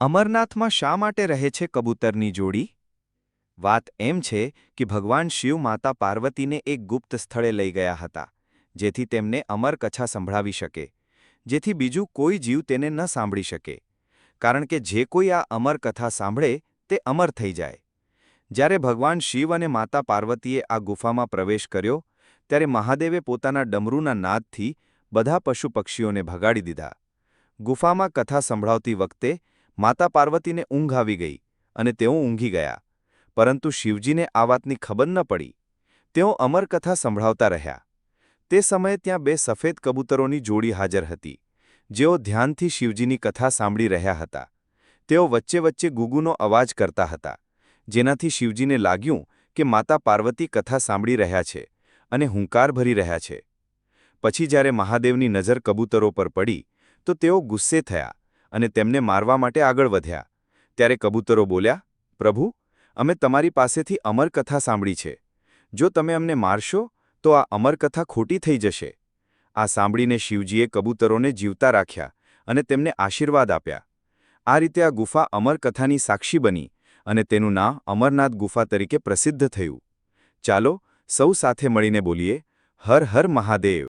અમરનાથમાં શા માટે રહે છે કબૂતરની જોડી? વાત એમ છે કે ભગવાન શિવ માતા પાર્વતીને એક ગુપ્ત સ્થળે લઈ ગયા હતા, જેથી તેમને અમર કથા સંભળાવી શકે, જેથી બીજું કોઈ જીવ તેને ન સાંભળી શકે, કારણ કે જે કોઈ આ અમર કથા સાંભળે તે અમર થઈ જાય. જ્યારે ભગવાન શિવ અને માતા પાર્વતીએ આ ગુફામાં પ્રવેશ કર્યો, ત્યારે મહાદેવે પોતાના ડમરૂના નાદથી બધા પશુ પક્ષીઓને ભગાડી દીધા. ગુફામાં કથા સંભળાવતી વખતે માતા પાર્વતીને ઊંઘ આવી ગઈ અને તેઓ ઊંઘી ગયા, પરંતુ શિવજીને આ વાતની ખબર ન પડી. તેઓ અમરકથા સંભળાવતા રહ્યા. તે સમયે ત્યાં બે સફેદ કબૂતરોની જોડી હાજર હતી, જેઓ ધ્યાનથી શિવજીની કથા સાંભળી રહ્યા હતા. તેઓ વચ્ચે વચ્ચે ગુગુનો અવાજ કરતા હતા, જેનાથી શિવજીને લાગ્યું કે માતા પાર્વતી કથા સાંભળી રહ્યા છે અને હુંકાર ભરી રહ્યા છે. પછી જ્યારે મહાદેવની નજર કબૂતરો પર પડી, તો તેઓ ગુસ્સે થયા અને તેમને મારવા માટે આગળ વધ્યા. ત્યારે કબૂતરો બોલ્યા, પ્રભુ, અમે તમારી પાસેથી અમરકથા સાંભળી છે. જો તમે અમને મારશો તો આ અમરકથા ખોટી થઈ જશે. આ સાંભળીને શિવજીએ કબૂતરોને જીવતા રાખ્યા અને તેમને આશીર્વાદ આપ્યા. આ રીતે આ ગુફા અમરકથાની સાક્ષી બની અને તેનું નામ અમરનાથ ગુફા તરીકે પ્રસિદ્ધ થયું. ચાલો સૌ સાથે મળીને બોલીએ, હર હર મહાદેવ.